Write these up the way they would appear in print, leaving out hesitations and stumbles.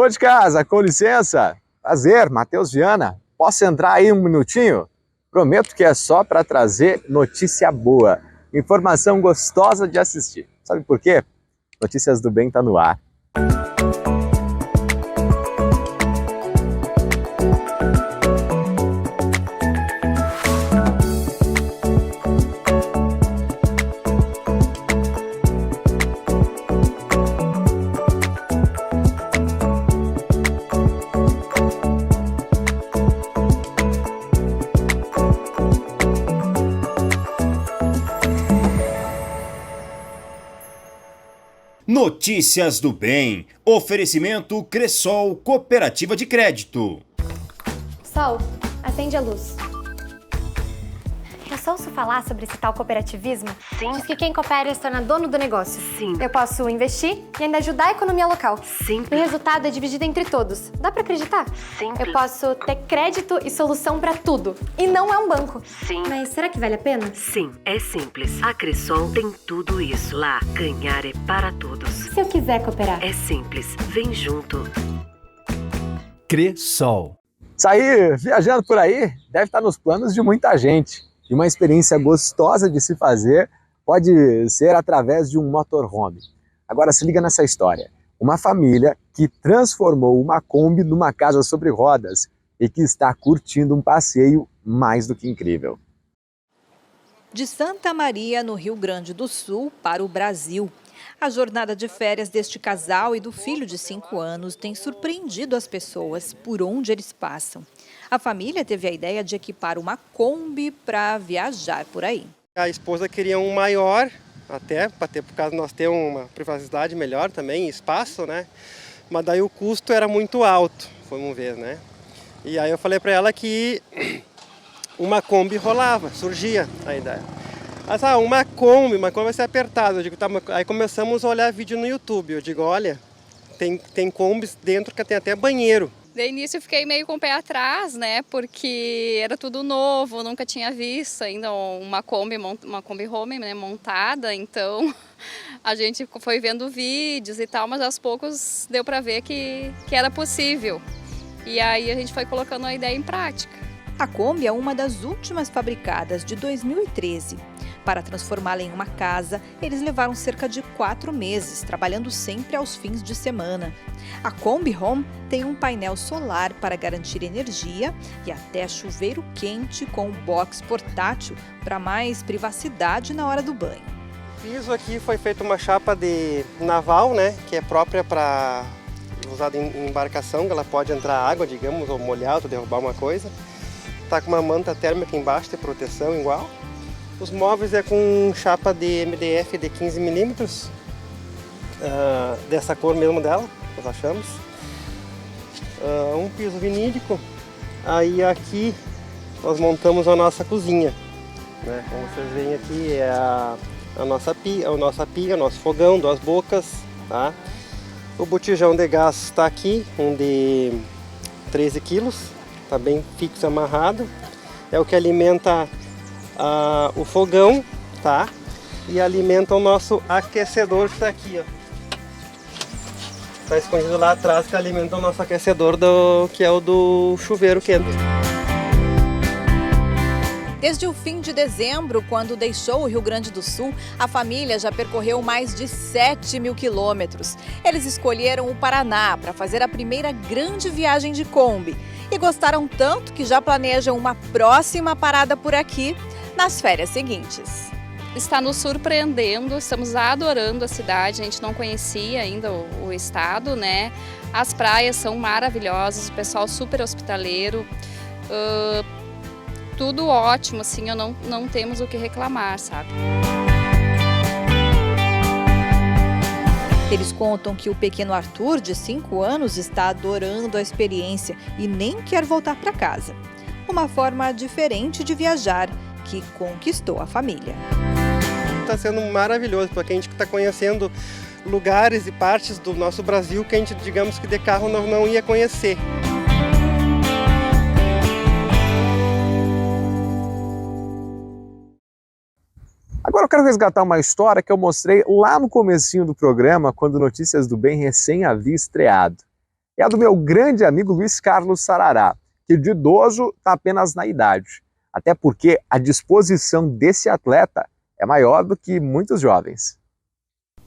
Ô de casa, com licença. Prazer, Matheus Viana. Posso entrar aí um minutinho? Prometo que é só para trazer notícia boa, informação gostosa de assistir. Sabe por quê? Notícias do Bem tá no ar. Notícias do Bem. Oferecimento Cressol Cooperativa de Crédito. Sol, acende a luz. Eu só ouço falar sobre esse tal cooperativismo. Sim. Diz que quem coopera se torna dono do negócio. Sim. Eu posso investir e ainda ajudar a economia local. Simples. E o resultado é dividido entre todos. Dá pra acreditar? Simples. Eu posso ter crédito e solução pra tudo. E não é um banco. Sim. Mas será que vale a pena? Sim, é simples. A Cressol tem tudo isso. Lá, ganhar é para todos. Se eu quiser cooperar? É simples. Vem junto. Cressol. Sair viajando por aí deve estar nos planos de muita gente. E uma experiência gostosa de se fazer pode ser através de um motorhome. Agora se liga nessa história. Uma família que transformou uma Kombi numa casa sobre rodas e que está curtindo um passeio mais do que incrível. De Santa Maria, no Rio Grande do Sul, para o Brasil. A jornada de férias deste casal e do filho de 5 anos tem surpreendido as pessoas por onde eles passam. A família teve a ideia de equipar uma Kombi para viajar por aí. A esposa queria um maior, até para ter, por causa de nós ter uma privacidade melhor também, espaço, né? Mas daí o custo era muito alto, vamos ver, né? E aí eu falei para ela que uma Kombi rolava, surgia a ideia. Mas uma Kombi vai ser apertada. Eu digo, tá, aí começamos a olhar vídeo no YouTube. Eu digo, olha, tem Kombis dentro que tem até banheiro. De início eu fiquei meio com o pé atrás, né, porque era tudo novo, nunca tinha visto ainda uma Kombi home, né, montada, então a gente foi vendo vídeos e tal, mas aos poucos deu para ver que era possível. E aí a gente foi colocando a ideia em prática. A Kombi é uma das últimas fabricadas, de 2013. Para transformá-la em uma casa, eles levaram cerca de 4 meses, trabalhando sempre aos fins de semana. A Kombi Home tem um painel solar para garantir energia e até chuveiro quente com box portátil para mais privacidade na hora do banho. O piso aqui foi feita uma chapa de naval, né, que é própria para usada em embarcação, que ela pode entrar água, digamos, ou molhar, ou derrubar uma coisa. Tá com uma manta térmica embaixo de proteção igual. Os móveis é com chapa de MDF de 15 milímetros, dessa cor mesmo dela, nós achamos. Um piso vinílico. Aí aqui nós montamos a nossa cozinha, né? Como vocês veem aqui é a nossa pia, o nosso fogão, 2 bocas, tá? O botijão de gás está aqui, um de 13 quilos, está bem fixo, amarrado. É o que alimenta o fogão, tá? E alimenta o nosso aquecedor que está aqui, ó. Está escondido lá atrás, que alimenta o nosso aquecedor, que é o do chuveiro quente. Desde o fim de dezembro, quando deixou o Rio Grande do Sul, a família já percorreu mais de 7 mil quilômetros. Eles escolheram o Paraná para fazer a primeira grande viagem de Kombi. E gostaram tanto que já planejam uma próxima parada por aqui nas férias seguintes. Está nos surpreendendo, estamos adorando a cidade, a gente não conhecia ainda o estado, né? As praias são maravilhosas, o pessoal super hospitaleiro, tudo ótimo, assim, não temos o que reclamar, sabe? Eles contam que o pequeno Arthur, de 5 anos, está adorando a experiência e nem quer voltar para casa. Uma forma diferente de viajar, que conquistou a família. Está sendo maravilhoso, porque a gente está conhecendo lugares e partes do nosso Brasil que a gente, digamos que de carro não ia conhecer. Agora eu quero resgatar uma história que eu mostrei lá no comecinho do programa, quando Notícias do Bem recém havia estreado. é a do meu grande amigo Luiz Carlos Sarará, que de idoso está apenas na idade. Até porque a disposição desse atleta é maior do que muitos jovens.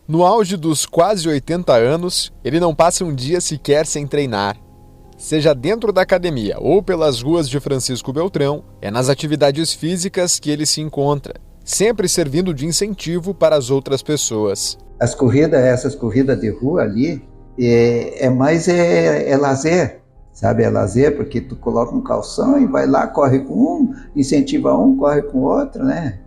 No auge dos quase 80 anos, ele não passa um dia sequer sem treinar. Seja dentro da academia ou pelas ruas de Francisco Beltrão, é nas atividades físicas que ele se encontra, sempre servindo de incentivo para as outras pessoas. As corridas, essas corridas de rua ali, é lazer, sabe? É lazer porque tu coloca um calção e vai lá, corre com um, incentiva um, corre com o outro, né?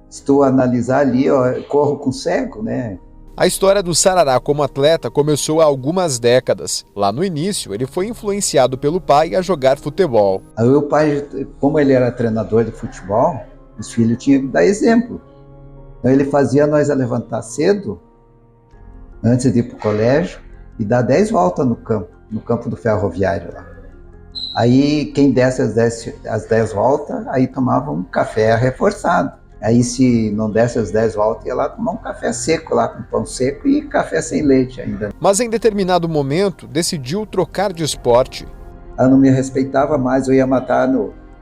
Se tu analisar ali, ó, corro com cego, né? A história do Sarará como atleta começou há algumas décadas. Lá no início, ele foi influenciado pelo pai a jogar futebol. Aí o pai, como ele era treinador de futebol, os filhos tinham que dar exemplo. Então ele fazia nós levantar cedo, antes de ir para o colégio, e dar 10 voltas no campo do ferroviário lá. Aí quem desse as 10 voltas, aí tomava um café reforçado. Aí se não desse as 10 voltas, ia lá tomar um café seco lá, com pão seco e café sem leite ainda. Mas em determinado momento, decidiu trocar de esporte. Ela não me respeitava mais, eu ia matar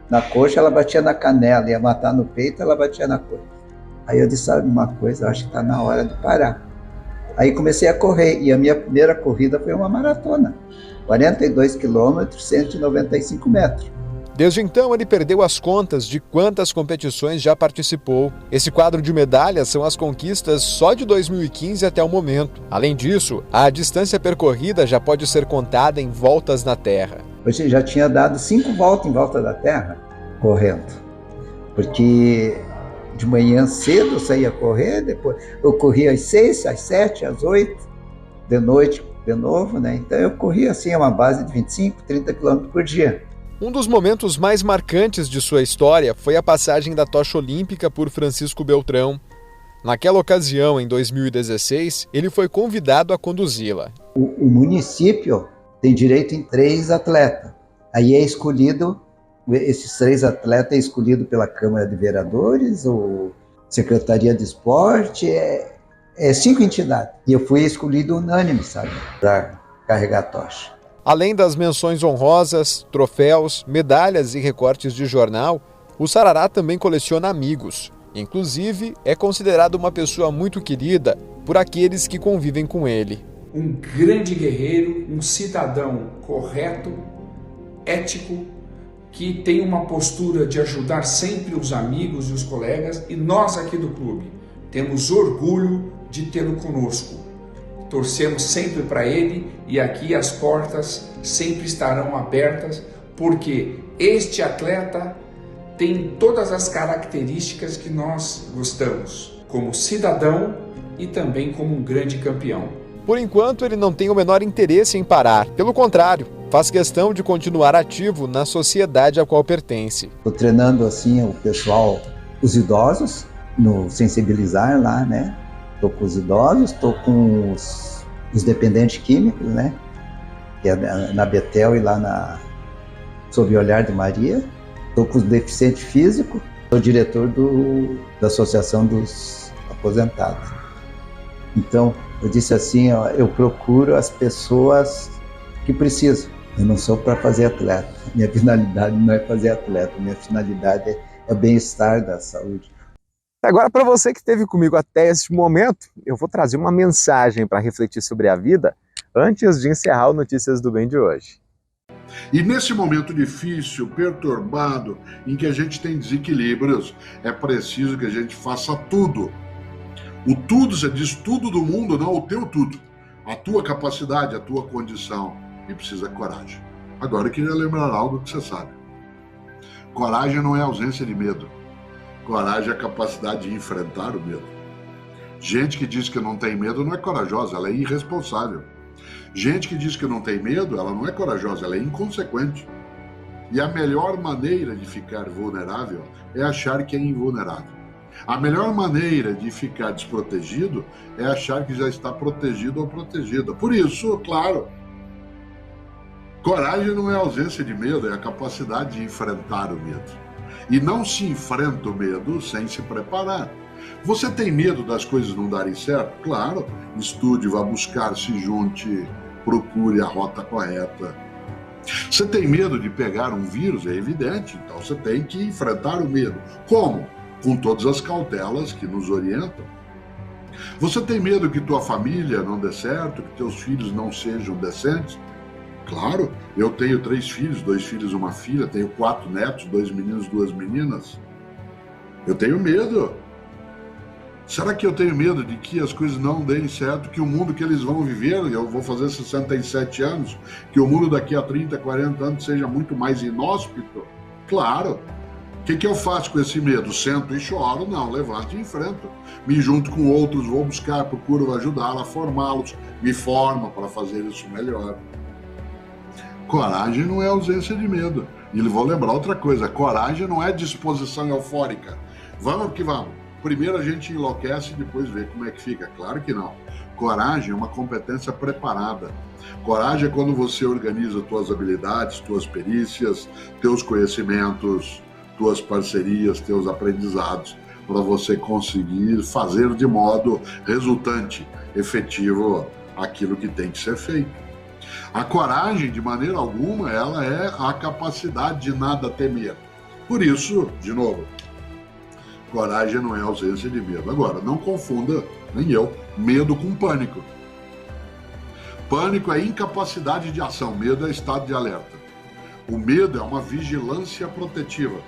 na coxa, ela batia na canela, ia matar no peito, ela batia na coxa. Aí eu disse, sabe uma coisa, eu acho que está na hora de parar. Aí comecei a correr, e a minha primeira corrida foi uma maratona, 42 quilômetros, 195 metros. Desde então, ele perdeu as contas de quantas competições já participou. Esse quadro de medalhas são as conquistas só de 2015 até o momento. Além disso, a distância percorrida já pode ser contada em voltas na Terra. Hoje já tinha dado 5 voltas em volta da Terra, correndo. Porque de manhã cedo eu saía correr, depois eu corria às 6, às 7, às 8, de noite de novo, né? Então eu corria assim a uma base de 25, 30 quilômetros por dia. Um dos momentos mais marcantes de sua história foi a passagem da tocha olímpica por Francisco Beltrão. Naquela ocasião, em 2016, ele foi convidado a conduzi-la. O município tem direito em 3 atletas. Aí é escolhido, esses 3 atletas é escolhido pela Câmara de Vereadores, ou Secretaria de Esporte, 5 entidades. E eu fui escolhido unânime, sabe, para carregar a tocha. Além das menções honrosas, troféus, medalhas e recortes de jornal, o Sarará também coleciona amigos. Inclusive, é considerado uma pessoa muito querida por aqueles que convivem com ele. Um grande guerreiro, um cidadão correto, ético, que tem uma postura de ajudar sempre os amigos e os colegas, e nós aqui do clube temos orgulho de tê-lo conosco. Torcemos sempre para ele e aqui as portas sempre estarão abertas, porque este atleta tem todas as características que nós gostamos, como cidadão e também como um grande campeão. Por enquanto, ele não tem o menor interesse em parar. Pelo contrário, faz questão de continuar ativo na sociedade a qual pertence. Estou treinando assim o pessoal, os idosos, no sensibilizar lá, né? Estou com os idosos, estou com os dependentes químicos, né? Que é na Betel e lá sob o olhar de Maria. Estou com os deficientes físicos, sou diretor da Associação dos Aposentados. Então, eu disse assim, ó, eu procuro as pessoas que precisam. Eu não sou para fazer atleta. Minha finalidade não é fazer atleta. Minha finalidade é o bem-estar da saúde. Agora, para você que esteve comigo até esse momento, eu vou trazer uma mensagem para refletir sobre a vida antes de encerrar o Notícias do Bem de hoje. E nesse momento difícil, perturbado, em que a gente tem desequilíbrios, é preciso que a gente faça tudo. O tudo, você diz tudo do mundo, não o teu tudo. A tua capacidade, a tua condição. E precisa coragem. Agora eu queria lembrar algo que você sabe. Coragem não é ausência de medo. Coragem é a capacidade de enfrentar o medo. Gente que diz que não tem medo não é corajosa, ela é irresponsável. Gente que diz que não tem medo, ela não é corajosa, ela é inconsequente. E a melhor maneira de ficar vulnerável é achar que é invulnerável. A melhor maneira de ficar desprotegido é achar que já está protegido ou protegida. Por isso, claro, coragem não é ausência de medo, é a capacidade de enfrentar o medo. E não se enfrenta o medo sem se preparar. Você tem medo das coisas não darem certo? Claro, estude, vá buscar, se junte, procure a rota correta. Você tem medo de pegar um vírus? É evidente, então você tem que enfrentar o medo. Como? Com todas as cautelas que nos orientam. Você tem medo que tua família não dê certo, que teus filhos não sejam decentes? Claro, eu tenho 3 filhos, 2 filhos e uma filha, tenho 4 netos, 2 meninos, 2 meninas. Eu tenho medo. Será que eu tenho medo de que as coisas não deem certo, que o mundo que eles vão viver, eu vou fazer 67 anos, que o mundo daqui a 30, 40 anos seja muito mais inóspito? Claro. O que eu faço com esse medo? Sento e choro? Não, levanto e enfrento. Me junto com outros, vou buscar, procuro ajudá-los a formá-los, me formo para fazer isso melhor. Coragem não é ausência de medo. E vou lembrar outra coisa, coragem não é disposição eufórica. Vamos que vamos. Primeiro a gente enlouquece e depois vê como é que fica. Claro que não. Coragem é uma competência preparada. Coragem é quando você organiza tuas habilidades, tuas perícias, teus conhecimentos, tuas parcerias, teus aprendizados, para você conseguir fazer de modo resultante, efetivo, aquilo que tem que ser feito. A coragem, de maneira alguma, ela é a capacidade de nada temer. Por isso, de novo, coragem não é ausência de medo. Agora, não confunda, nem eu, medo com pânico. Pânico é incapacidade de ação, medo é estado de alerta. O medo é uma vigilância protetiva.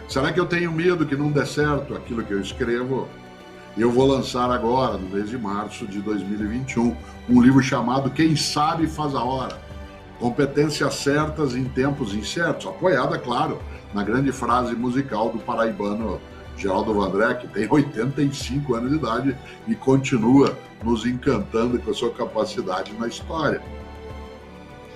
Será que eu tenho medo que não dê certo aquilo que eu escrevo? Eu vou lançar agora, no mês de março de 2021, um livro chamado Quem Sabe Faz a Hora. Competências certas em tempos incertos, apoiada, claro, na grande frase musical do paraibano Geraldo Vandré, que tem 85 anos de idade e continua nos encantando com a sua capacidade na história.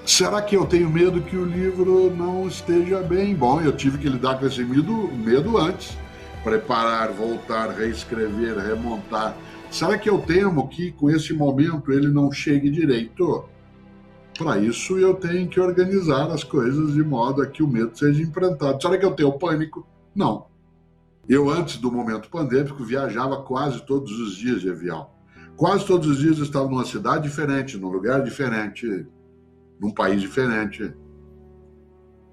Será que eu tenho medo que o livro não esteja bem? Bom, eu tive que lidar com esse medo antes. Preparar, voltar, reescrever, remontar. Será que eu temo que com esse momento ele não chegue direito? Para isso eu tenho que organizar as coisas de modo a que o medo seja enfrentado. Será que eu tenho pânico? Não. Eu, antes do momento pandêmico, viajava quase todos os dias de avião. Quase todos os dias eu estava numa cidade diferente, num lugar diferente, num país diferente.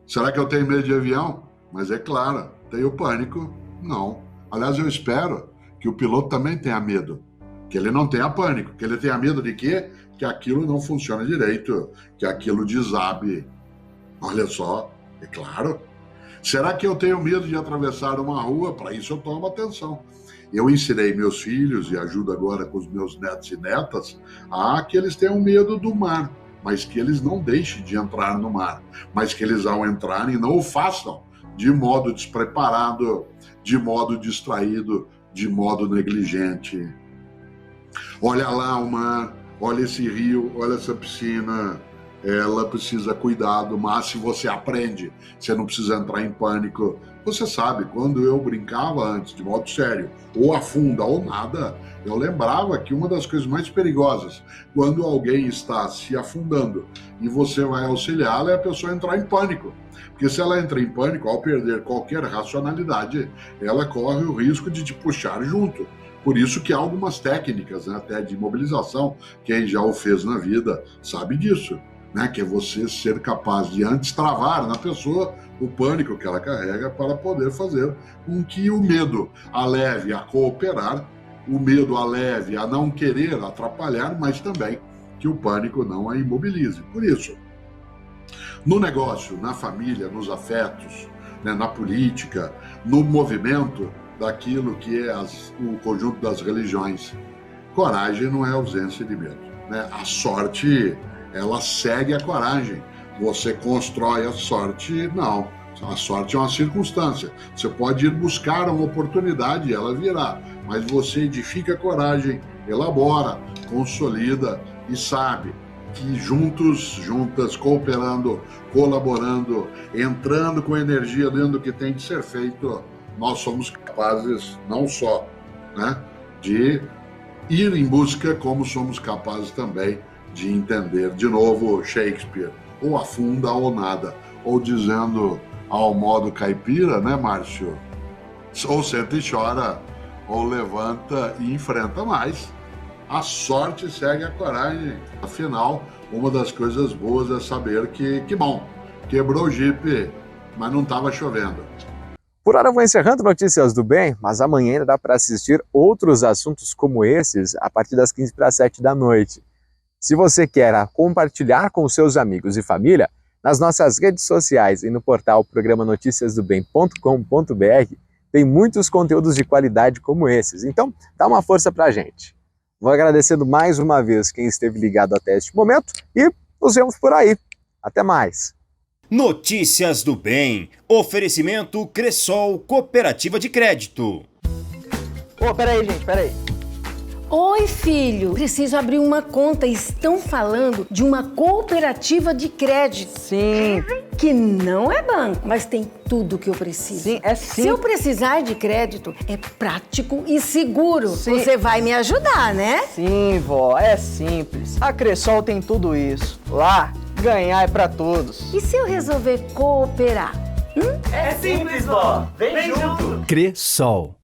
Será que eu tenho medo de avião? Mas é claro, tenho pânico? Não. Aliás, eu espero que o piloto também tenha medo, que ele não tenha pânico, que ele tenha medo de quê? Que aquilo não funcione direito, que aquilo desabe. Olha só, é claro. Será que eu tenho medo de atravessar uma rua? Para isso eu tomo atenção. Eu ensinei meus filhos, e ajudo agora com os meus netos e netas, a que eles tenham medo do mar, mas que eles não deixem de entrar no mar, mas que eles, ao entrarem, não o façam de modo despreparado, de modo distraído, de modo negligente. Olha lá o mar, olha esse rio, olha essa piscina. Ela precisa cuidado, mas se você aprende, você não precisa entrar em pânico. Você sabe, quando eu brincava antes, de modo sério, ou afunda ou nada, eu lembrava que uma das coisas mais perigosas, quando alguém está se afundando e você vai auxiliá-la, é a pessoa entrar em pânico. Porque se ela entra em pânico, ao perder qualquer racionalidade, ela corre o risco de te puxar junto. Por isso que há algumas técnicas, né, até de imobilização, quem já o fez na vida sabe disso. Né, que é você ser capaz de antes travar na pessoa o pânico que ela carrega para poder fazer com que o medo a leve a cooperar, o medo a leve a não querer atrapalhar, mas também que o pânico não a imobilize. Por isso, no negócio, na família, nos afetos, né, na política, no movimento daquilo que é o conjunto das religiões, coragem não é ausência de medo. Né? A sorte, ela segue a coragem. Você constrói a sorte? Não. A sorte é uma circunstância. Você pode ir buscar uma oportunidade e ela virá. Mas você edifica a coragem, elabora, consolida e sabe que juntas, cooperando, colaborando, entrando com energia dentro do que tem que ser feito, nós somos capazes não só, né, de ir em busca, como somos capazes também de entender, de novo, Shakespeare, ou afunda ou nada, ou dizendo ao modo caipira, né, Márcio? Ou senta e chora, ou levanta e enfrenta mais. A sorte segue a coragem. Afinal, uma das coisas boas é saber que bom, quebrou o Jeep, mas não estava chovendo. Por hora eu vou encerrando Notícias do Bem, mas amanhã ainda dá para assistir outros assuntos como esses a partir das 15 para 7 da noite. Se você quer compartilhar com seus amigos e família, nas nossas redes sociais e no portal programanoticiasdobem.com.br tem muitos conteúdos de qualidade como esses, então dá uma força pra gente. Vou agradecendo mais uma vez quem esteve ligado até este momento e nos vemos por aí. Até mais! Notícias do Bem. Oferecimento Cressol Cooperativa de Crédito. Peraí, gente, peraí. Oi, filho. Preciso abrir uma conta. Estão falando de uma cooperativa de crédito. Sim. Que não é banco, mas tem tudo que eu preciso. Sim, é sim. Se eu precisar de crédito, é prático e seguro. Sim. Você vai me ajudar, né? Sim, vó, é simples. A Cressol tem tudo isso. Lá, ganhar é pra todos. E se eu resolver cooperar? É simples, vó. Vem junto. Cressol.